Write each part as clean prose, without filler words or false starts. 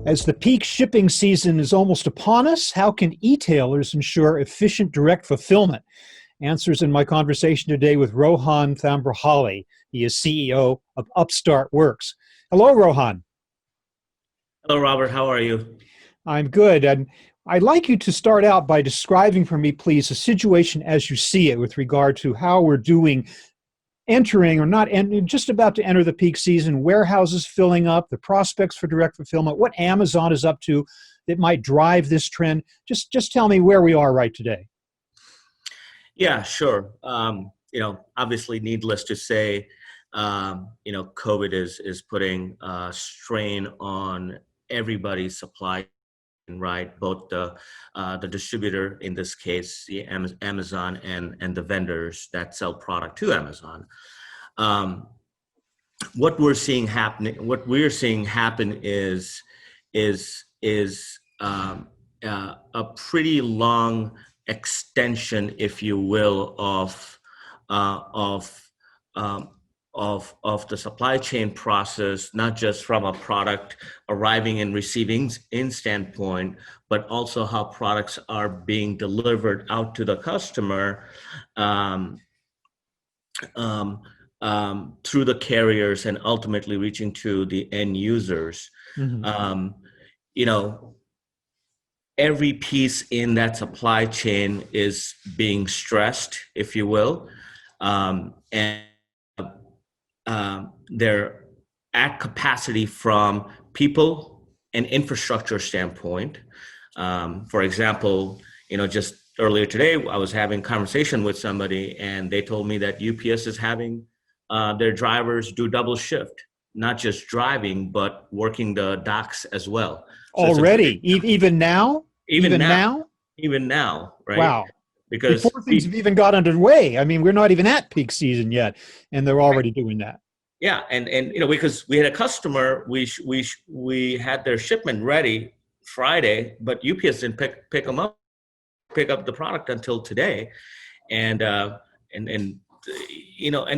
As the peak shipping season is almost upon us, how can e-tailers ensure efficient direct fulfillment? Answers in my conversation today with Rohan Thambrahalli. He is CEO of UpstartWorks. Hello, Rohan. Hello, Robert. How are you? I'm good. And I'd like you to start out by describing for me, please, the situation as you see it with regard to how we're doing entering or not, and just about to enter the peak season, warehouses filling up, the prospects for direct fulfillment, what Amazon is up to that might drive this trend. Just tell me where we are right today. Yeah, sure. Obviously, needless to say, COVID is putting strain on everybody's supply chain, right? Both the distributor, in this case, the Amazon, and the vendors that sell product to Amazon. What we're seeing happen is a pretty long extension, if you will, of the supply chain process, not just from a product arriving and receiving in standpoint, but also how products are being delivered out to the customer through the carriers and ultimately reaching to the end users. Mm-hmm. Every piece in that supply chain is being stressed, if you will, and they're at capacity from people and infrastructure standpoint. For example, just earlier today, I was having a conversation with somebody, and they told me that UPS is having their drivers do double shift, not just driving, but working the docks as well. So already, even now? Even now, right? Wow. Because before things have even got underway. I mean, we're not even at peak season yet, and they're already doing that. Yeah, and because we had a customer, we had their shipment ready Friday, but UPS didn't pick up the product until today, and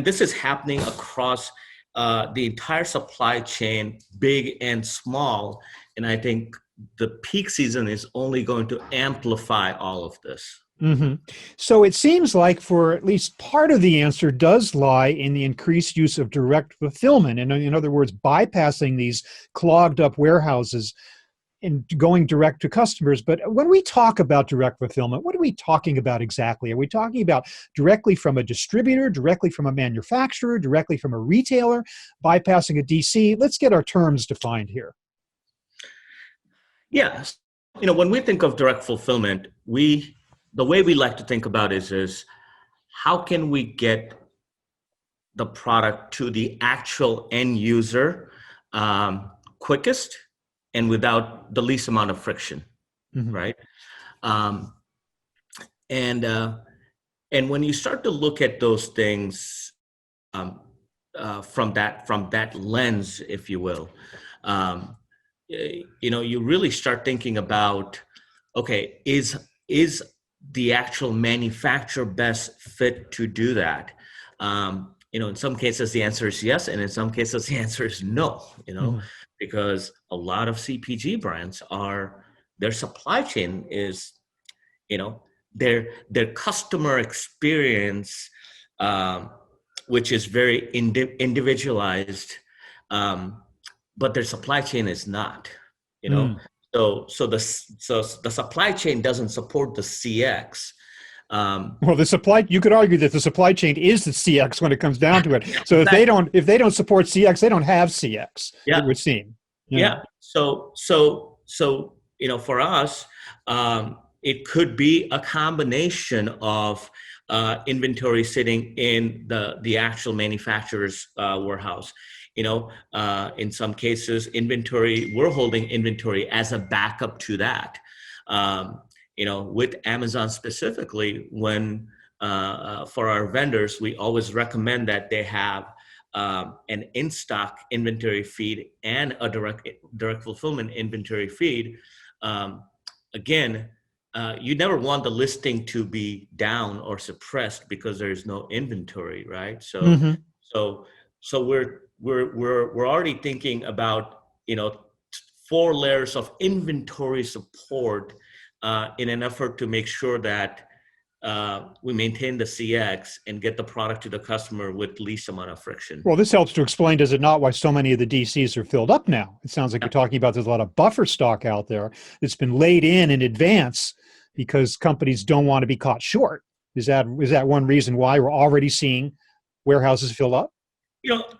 this is happening across the entire supply chain, big and small, and I think the peak season is only going to amplify all of this. Mm-hmm. So it seems like for at least part of the answer does lie in the increased use of direct fulfillment. And in other words, bypassing these clogged up warehouses and going direct to customers. But when we talk about direct fulfillment, what are we talking about exactly? Are we talking about directly from a distributor, directly from a manufacturer, directly from a retailer, bypassing a DC? Let's get our terms defined here. Yes. When we think of direct fulfillment, the way we like to think about it is how can we get the product to the actual end user quickest and without the least amount of friction, mm-hmm. right? And when you start to look at those things from that lens, if you will, you really start thinking about, okay, is the actual manufacturer best fit to do that? In some cases the answer is yes, and in some cases the answer is no. Mm-hmm. Because a lot of CPG brands their supply chain is, their customer experience, which is very individualized. But their supply chain is not, So the supply chain doesn't support the CX. Well, you could argue that the supply chain is the CX when it comes down to it. So if they don't support CX, they don't have CX. Yeah. It would seem. Yeah. So for us, it could be a combination of inventory sitting in the actual manufacturer's warehouse. In some cases, we're holding inventory as a backup to that. With Amazon specifically, when for our vendors, we always recommend that they have an in-stock inventory feed and a direct fulfillment inventory feed. Again, you never want the listing to be down or suppressed because there's no inventory, right? So, mm-hmm. so we're already thinking about 4 layers of inventory support in an effort to make sure that we maintain the CX and get the product to the customer with least amount of friction. Well, this helps to explain, does it not, why so many of the DCs are filled up now? It sounds like you're talking about there's a lot of buffer stock out there that's been laid in advance because companies don't want to be caught short. Is that one reason why we're already seeing warehouses fill up?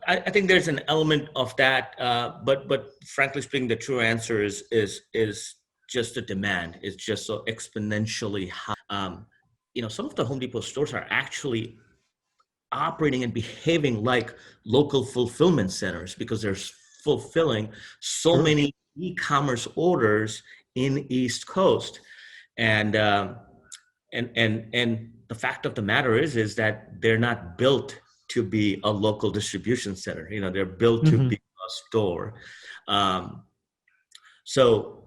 I think there's an element of that, but frankly speaking, the true answer is just the demand. It's just so exponentially high. Some of the Home Depot stores are actually operating and behaving like local fulfillment centers because they're fulfilling so Sure. many e-commerce orders in East Coast, and the fact of the matter is that they're not built to be a local distribution center. They're built to be a store. So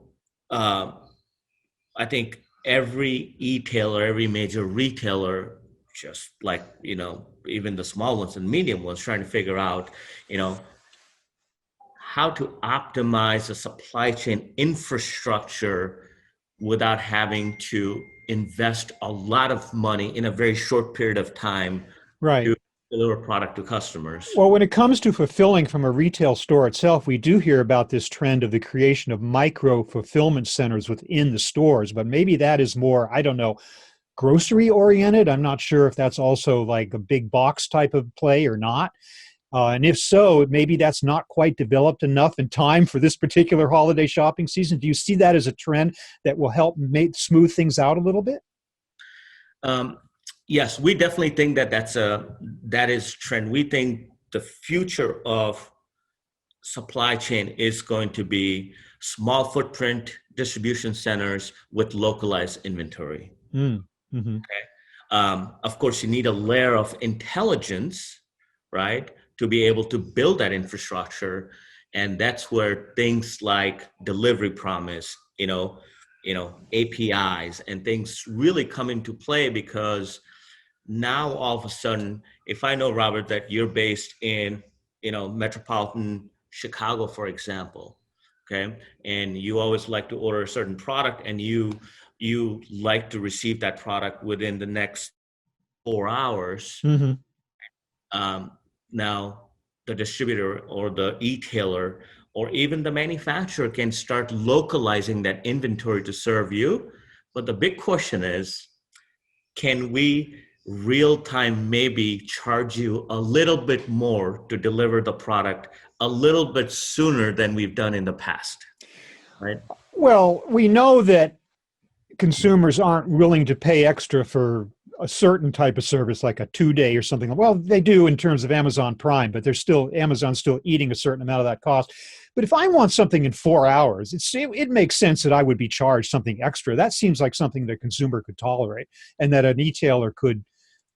I think every e-tailer, every major retailer, just like, even the small ones and medium ones, trying to figure out, how to optimize the supply chain infrastructure without having to invest a lot of money in a very short period of time Right. to deliver product to customers. Well, when it comes to fulfilling from a retail store itself, we do hear about this trend of the creation of micro fulfillment centers within the stores, but maybe that is more, I don't know, grocery oriented. I'm not sure if that's also like a big box type of play or not. And if so, maybe that's not quite developed enough in time for this particular holiday shopping season. Do you see that as a trend that will help smooth things out a little bit? Yes, we definitely think that is trend. We think the future of supply chain is going to be small footprint distribution centers with localized inventory. Mm-hmm. Of course, you need a layer of intelligence, right, to be able to build that infrastructure, and that's where things like delivery promise, APIs and things really come into play, because now all of a sudden, if I know, Robert, that you're based in, metropolitan Chicago, for example, okay, and you always like to order a certain product, and you like to receive that product within the next 4 hours. Mm-hmm. Now the distributor or the e-tailer or even the manufacturer can start localizing that inventory to serve you. But the big question is, can we real time maybe charge you a little bit more to deliver the product a little bit sooner than we've done in the past, right? Well, we know that consumers aren't willing to pay extra for a certain type of service, like a 2-day or something. Well, they do in terms of Amazon Prime, but Amazon's still eating a certain amount of that cost. But if I want something in 4 hours, it makes sense that I would be charged something extra. That seems like something that a consumer could tolerate and that an e-tailer could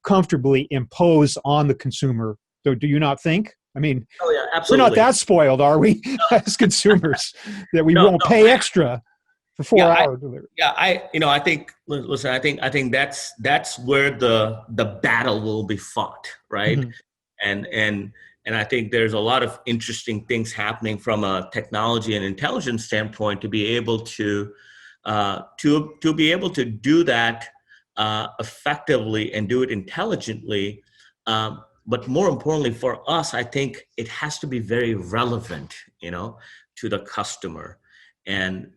comfortably impose on the consumer. So do you not think? I mean, Oh yeah, we're not absolutely. that spoiled, are we, as consumers, that we No, won't pay extra for 4-hour delivery? Yeah, I think. Listen, I think that's where the battle will be fought, right? Mm-hmm. And I think there's a lot of interesting things happening from a technology and intelligence standpoint to be able to be able to do that effectively and do it intelligently. But more importantly for us, I think it has to be very relevant, to the customer, and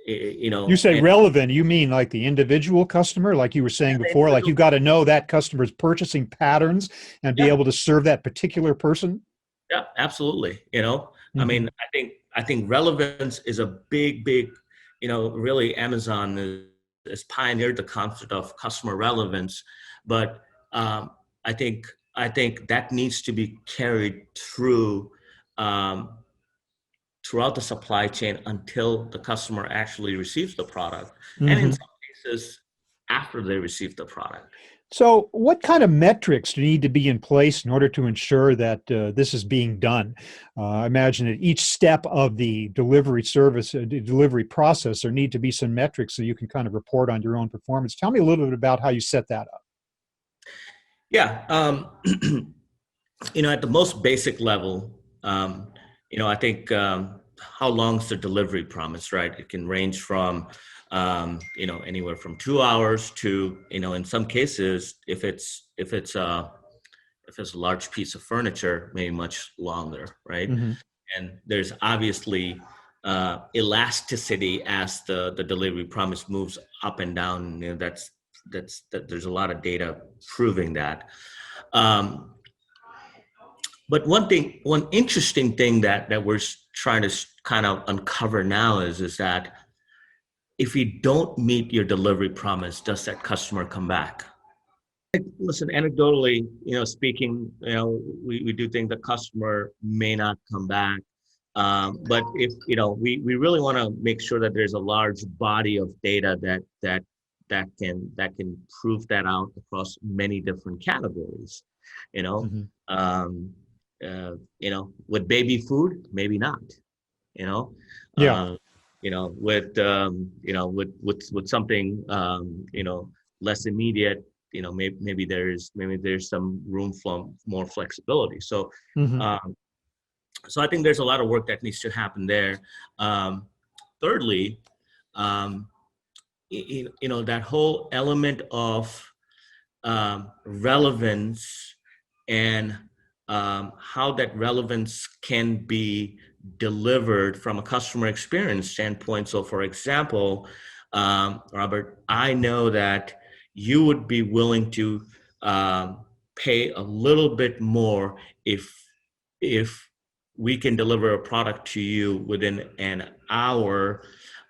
You say relevant, you mean like the individual customer, like you were saying before, like you've got to know that customer's purchasing patterns and be able to serve that particular person? Yeah, absolutely. I Mm-hmm. mean, I think relevance is a big, really Amazon has pioneered the concept of customer relevance, but I think that needs to be carried through throughout the supply chain until the customer actually receives the product, and in Mm-hmm. some cases after they receive the product. So what kind of metrics need to be in place in order to ensure that this is being done? I imagine at each step of the delivery service, delivery process, there need to be some metrics so you can kind of report on your own performance. Tell me a little bit about how you set that up. Yeah, at the most basic level, I think how long's the delivery promise, right? It can range from, anywhere from 2 hours to, in some cases, if it's a large piece of furniture, maybe much longer, right? Hmm. And there's obviously elasticity as the delivery promise moves up and down. That there's a lot of data proving that. Um, but one interesting thing that we're trying to kind of uncover now is that if you don't meet your delivery promise, does that customer come back? Listen, anecdotally, speaking, we do think the customer may not come back. But if, we really want to make sure that there's a large body of data that can prove that out across many different categories, you know. Hmm. Um, with baby food, maybe not, you know. Yeah. Uh, with something, less immediate, maybe there's some room for more flexibility. Hmm. Um, so I think there's a lot of work that needs to happen there. Um, Thirdly, um, that whole element of relevance and how that relevance can be delivered from a customer experience standpoint. So, for example, Robert, I know that you would be willing to pay a little bit more if we can deliver a product to you within an hour,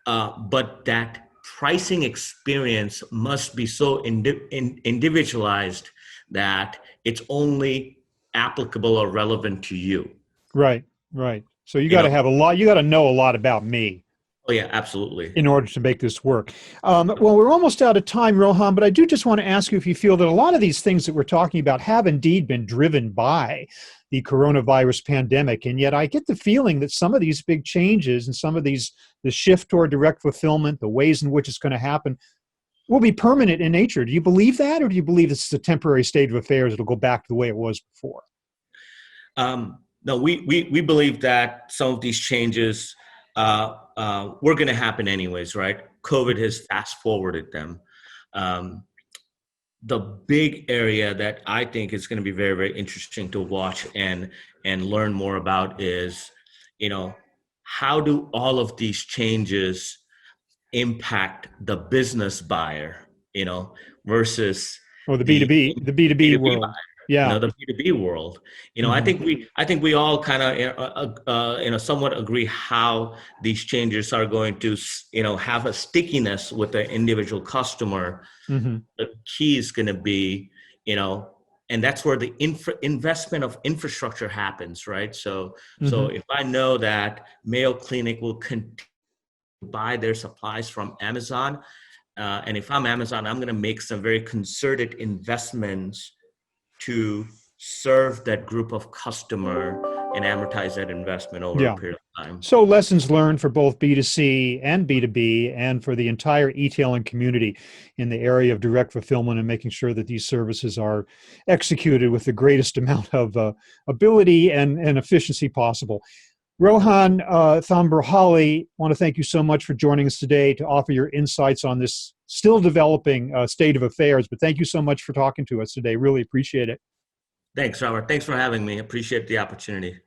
but that pricing experience must be so individualized that it's only applicable or relevant to you. Right. Right. So you You got to know, have a lot. You got to know a lot about me oh yeah, absolutely. in order to make this work. Well, we're almost out of time, Rohan, but I do just want to ask you if you feel that a lot of these things that we're talking about have indeed been driven by the coronavirus pandemic. And yet I get the feeling that some of these big changes and some of the shift toward direct fulfillment, the ways in which it's going to happen, will be permanent in nature. Do you believe that, or do you believe this is a temporary state of affairs? It'll go back to the way it was before? No, we believe that some of these changes were going to happen anyways, right? COVID has fast forwarded them. Um, the big area that I think is going to be very, very interesting to watch and learn more about is, how do all of these changes impact the business buyer, versus Or the the B2B, the B2B B2B world? Yeah. the B2B world. I Hmm. think we all kind of somewhat agree how these changes are going to have a stickiness with the individual customer. Hmm. The key is going to be, and that's where the investment of infrastructure happens, right? So Hmm. if I know that Mayo Clinic will continue to buy their supplies from Amazon, and if I'm Amazon, I'm going to make some very concerted investments to serve that group of customer and amortize that investment over a Yeah. period of time. So lessons learned for both B2C and B2B and for the entire e-tailing community in the area of direct fulfillment and making sure that these services are executed with the greatest amount of ability and efficiency possible. Rohan Thambrahalli, want to thank you so much for joining us today to offer your insights on this still developing state of affairs. But thank you so much for talking to us today. Really appreciate it. Thanks, Robert. Thanks for having me. Appreciate the opportunity.